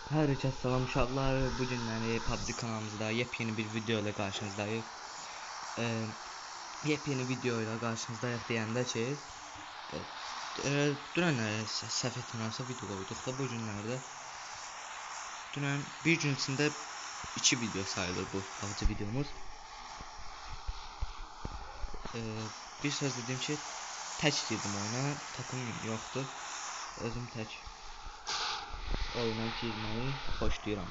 Herkese selam uşaqlar. Bugün PUBG kanalımızda yepyeni bir video ile karşınızdayız. Yepyeni video ile karşınızdayız deyəndə ki, dünənləri səhv etmirəmsə video qoyduq da bu günlərdə. Dünən bir gün içində 2 video sayılır bu PUBG videomuz. Bir söz dedim ki, tək girdim oyuna, takım yoxdur. Özüm tək oyuna girməyi xoşlayıram.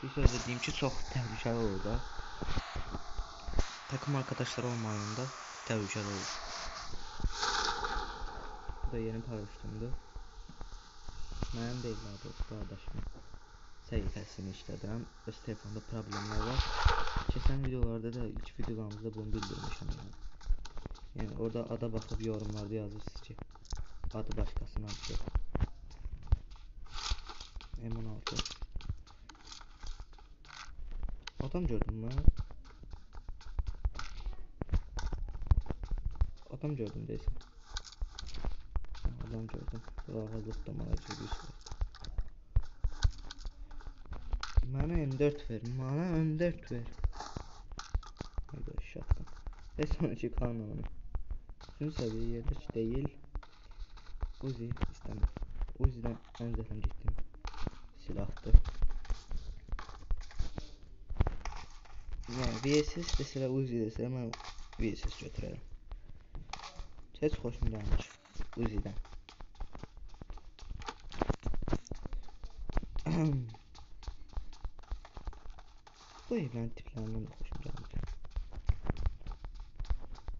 Bir söz dediyim ki, çox təhlükəli olur da. Takım arkadaşları olmayanda təhlükəli olur. Bu da yeni paraşütümdür. Mənim deyil daha doğrusu qardaşımın səhifəsini işlədirəm. Öz telefonda problemlər var. Keçən videolarda da ilk videolarımızda bunu bildirmişəm yani. Yəni orada ada baxıb yorumlarda yazırsınız ki, adı başqasının adıdır. M16. Adam gördüm mü? Adam gördüm deyəsən. Adam gördüm. Ağızlıqda mənə görürsünüz. Mənə M4 ver. Mənə M4 ver. Hayda şatdım. Ve sonraki kanalını. Şunu seviye yerleş değil. Uzi istemem. Uzi'den en zaten gittim. Silahtı. Yani VSS deseler Uzi deseler ben VSS götürürüm. Heç xoşum gəlmiş Uzi'dən. Bu evlərin tiplərindən də xoşum gəlmiş.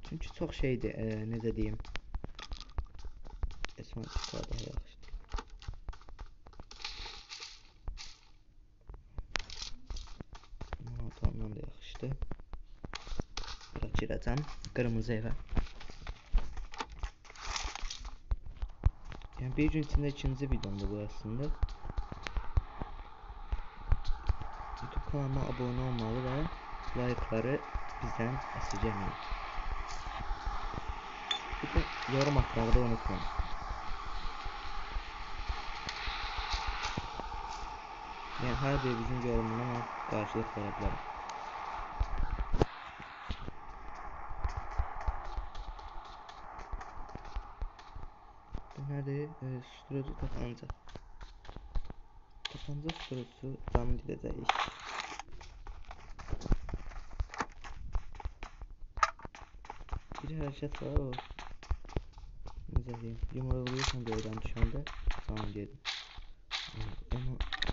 Çünki çox şeydir, necə deyim. Son çıxar daha yaxşıdır. Ondan da yaxşıdır. Bura girəcəm qırmızı evə. Yani bir gün içinde ikinci videomda bu aslında. YouTube kanalıma abone olmalı ve like'ları bizden esirgemeyin. Bir de yorum atmayı da unutmayın. Yani her birimizin yorumuna karşılık verebilirim. Nerede? Susturucu tabanca. Tabanca susturucu canı gideceğiz. Bir hareket var o. Necə deyim? Yumruqluysan göydən düşəndə sana gedir. Ama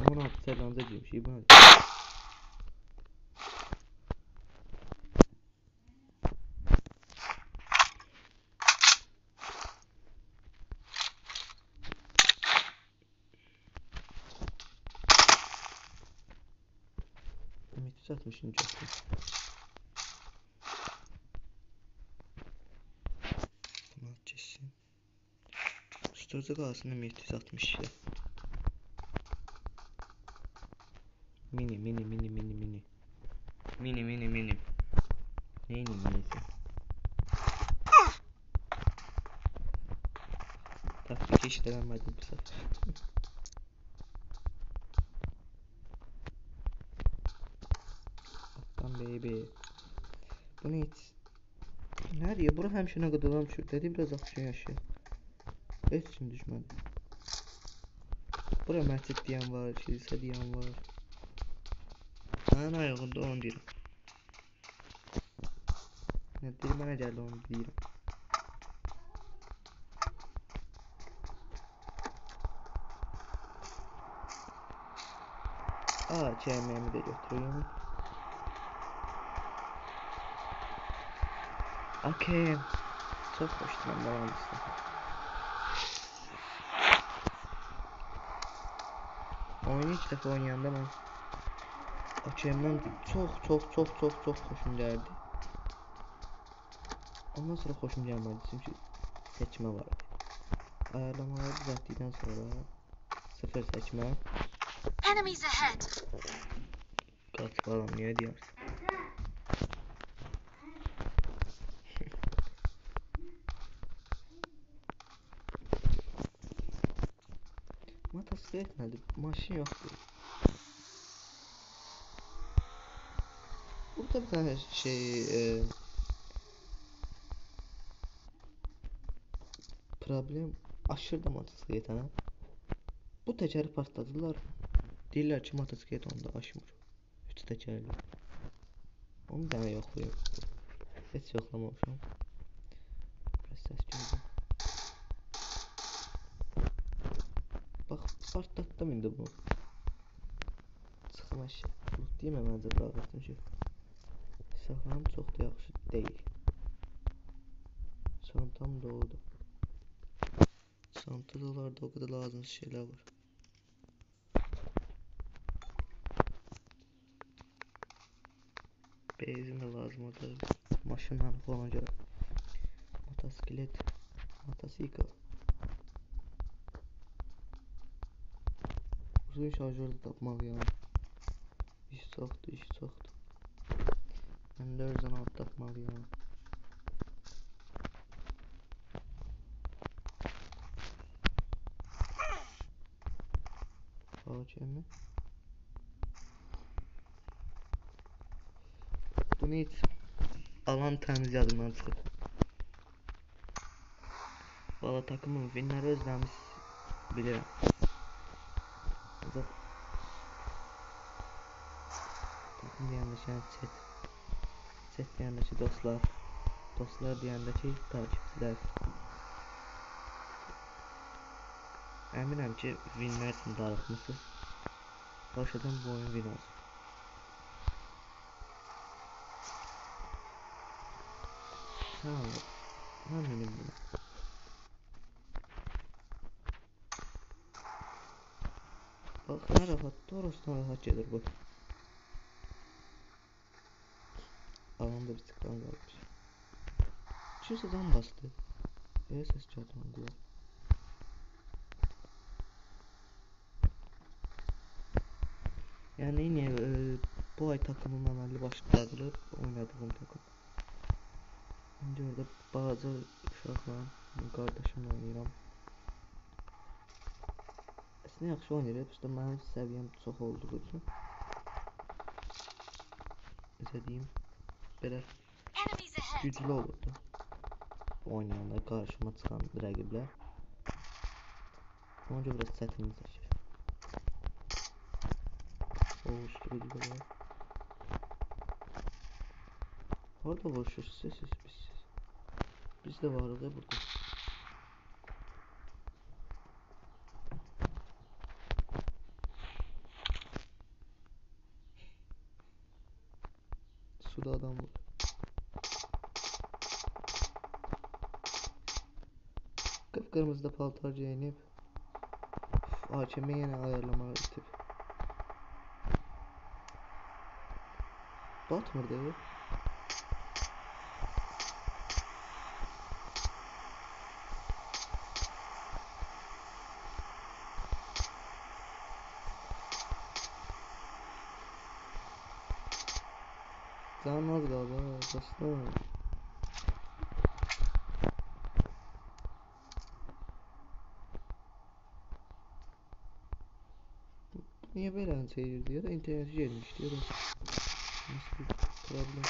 16 sərləncə deyim şey bu nədir? Satmışım çoktu. Bunu kesin. Storage'a kalsın M762. Mini. Neyini minisi? Taktik işlenemedi bu sefer. Baby. Bu ne hiç? Nerede ya? Bura həmişə qıdılam şu. Dedi biraz aksiyon yaşayır. Heç kim düşmədi. Bura məscid deyən var, kilsə deyən var. Mənim ayağımda onu deyirəm. Nə deyir mənə gəldi onu deyirəm. KM'mi də götürüyorum. Okey. Çok hoştu ben devam etsin. Oyunu ilk defa oynayanda ben AKM'den çok hoşum geldi. Ondan sonra hoşum gelmedi çünkü seçme vardı. Ayarlamaları düzelttikten sonra sıfır seçme. Enemies ahead. Kaç falan niye diyorsun? Motosiklet nədir? Maşın yoxdur. Burada bir tane problem aşırı da motosiklet ha. Bu təkəri partladılar. Deyirlər ki, motosiklet onda aşmır. 3 təkərli. Onu da yoxlayım. Heç yoxlamamışam. Biraz səs gördüm. Bax, partlatdım indi bunu. Çıxım əşya. Deyim əməncə bıraxırdım ki, silahlarım çox da yaxşı deyil. Çantam doludur. Çantalarda o kadar lazımsız şeyler var. Benzin de lazım orada. Maşınla falan göre. Motosiklet. Motosikl. Uzun şarjör de tapmalıyım. İş çoxdur, iş çoxdur. Ben de özden alt tapmalıyım. Hakemi. Bunu hiç alan təmiz yadımdan çıxıb. Valla takımın winləri özləmiş bilirəm. Takım deyəndə ki, chat deyəndə ki, dostlar deyəndə ki, takipçilər. Əminəm ki, winlər üçün darıxmışsınız. Başladan bu oyun win olsun. Tamam, həminim bunu. Bax, nə rahat, doğrusu rahat gedir bu. Alanda bir tık qan qalmış. Kimsə can bastı. Səs gəldi mən qulaq. Yəni yine bu ay takımım əməlli başlı dağılıb, oynadığım takım. İndi orada balaca uşaqla, qardaşımla oynayıram. Əslində yaxşı oynayırıq, işte mənim səviyyəm çox olduğu üçün. Necə deyim, belə güclü olurdu. Oynayanda qarşıma çıxan rəqiblər. Ona görə biraz çətinlik çəkir. Oluşturucu var. Orada vuruşursuz siz. Biz de varız ya burada. Suda adam var. Kıpkırmızı paltar giyinip hakemi yine ayarlamalı tip. Batmır değil. Canım az kaldı ha dostum. Niye böyle seyirdi ya da interneti gelmişti ya da nasıl bir problem.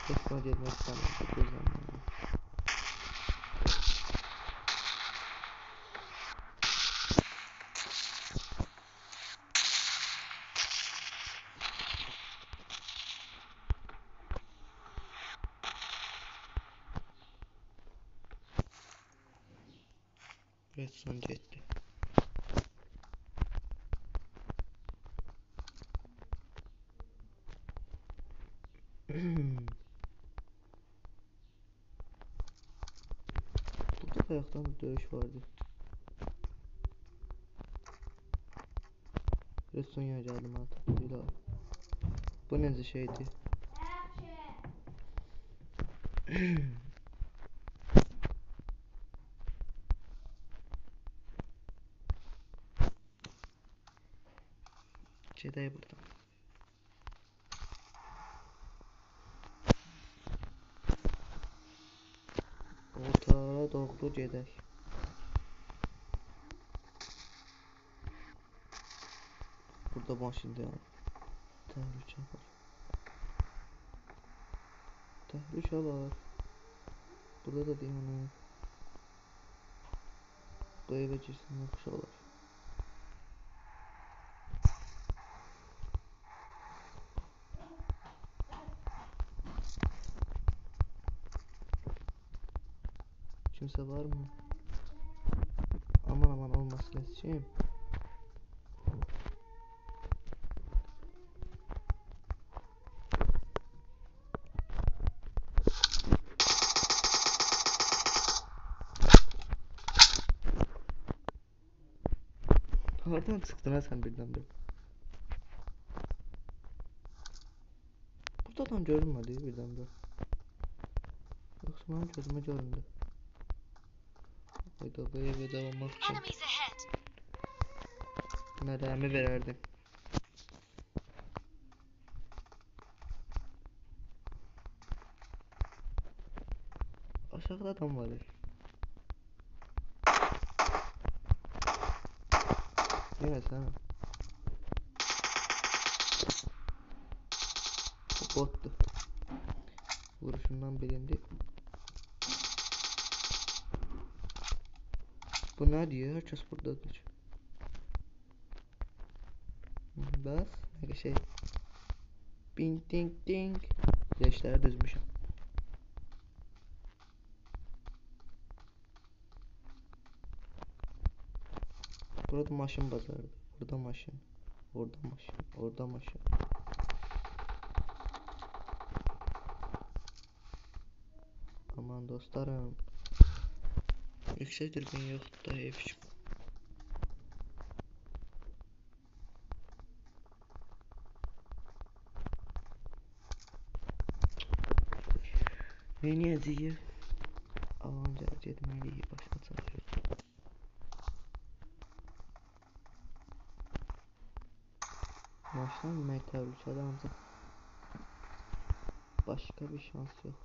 Tekrar gelmek istemem. Gözlemledim. Evet son gitti. Burada ayaktan bir dövüş vardı. Restonya geldim artık. Bu ne şeydi? Jedi buradan. Ortalara doğru gedək. Burada maşın dayan. Təhlükə var. Təhlükə var. Burada da dayanır. Bu evə girsən yaxşı olar. Kimsə var mı? Aman aman olmasın için. Hardan çıktın ha sen birden bir? Burada adam görünmedi birden bir. Yoksa benim gözüme göründü. Hayda bu eve devam ettim. Enemies ahead. Nədəmi verərdim. Aşağıda adam var. Yine sen. Bu bottu. Vuruşundan bilindi. Bu ne diyor? Herkes buradadır. Bas. Ne şey. Bing ding ding. Leşleri düzmüşüm. Burada maşın bazarı. Burada maşın. Orada maşın. Orada maşın. Aman dostlarım. Yüksek dürbün yok da hepsi. Ne niyetiyi? Alanca etmeliyi başka çare yok. Maçtan yemek tehlikeli ancak başka bir şans yok.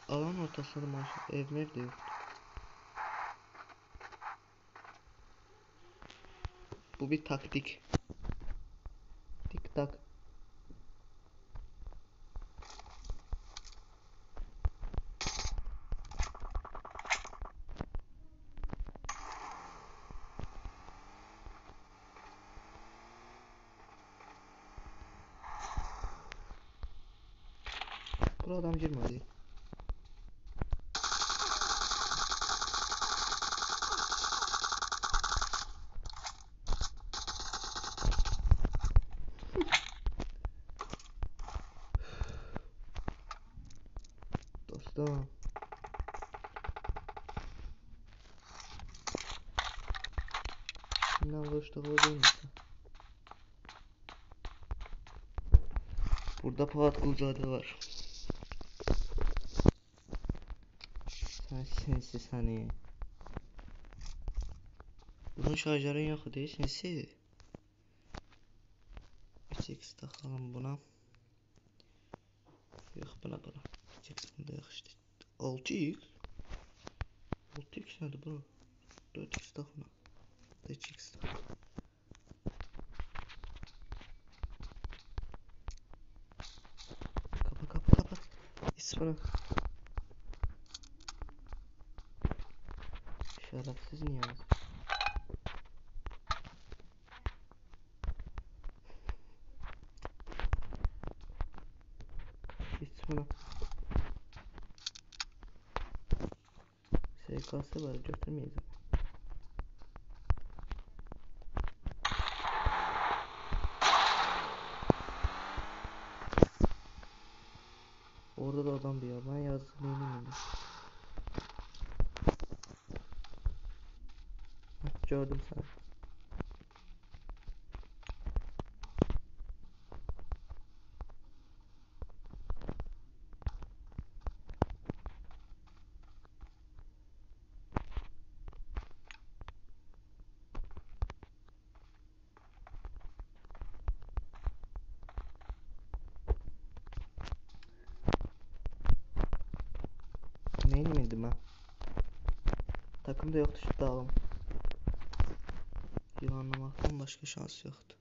Alan ortasında maç evler de yoktu. Bu bir taktik. Tik tak. Buraya adam girmedi. Dostum. Şimdiden vuruşta vurdu musun? Burada Polat Gulzade var. Sen sinsi seni. Bunun şarjörün yok değil sinsi. 3x takalım buna. Yok buna. 3x bunda yok işte. 6x. 6x nerede bro? 4x tak buna. 3x tak. Kapat. İsmini. Şerefsiz niye yazıyor? İsmini. SKS var götürmeyiz ama. Orada da adam diyor. Ben yazdım eminim. Gördüm seni. Neyini indim ha? Takımda yoktu şu dağım. Yılanlamaqdan başqa şans yoxdur.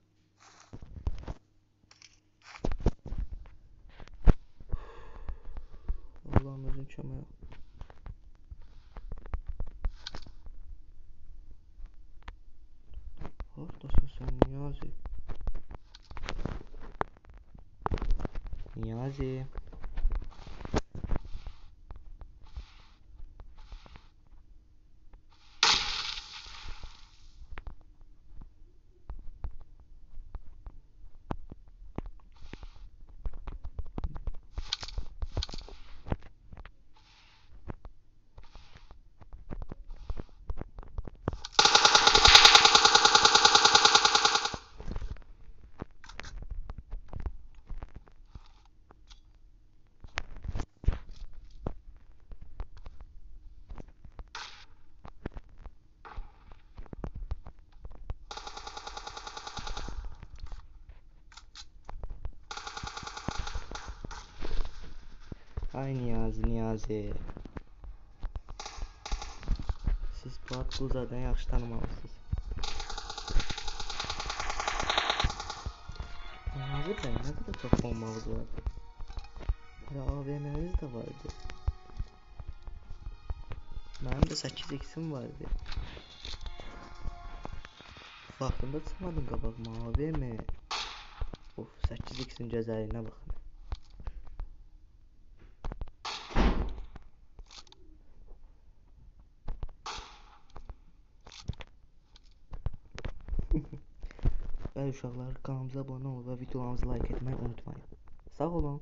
Allah'ım özün kömək ol. Haradasın sən Niyazi? Niyazi. Ay Niyazi. Siz bu Abdulzadən yaxşı tanımalısınız. Niyazi bəy, nə qədər çox bombamız vardı. Hələ AVM'miz də vardı. Mənim də 8x'im vardı. Vaxtında çıxmadım qabağıma AVM. Of, 8x'in gözəlliyinə baxın. Bəli uşaqlar, kanalımıza abunə olun və videolarımızı like etməyi unutmayın. Sağ olun.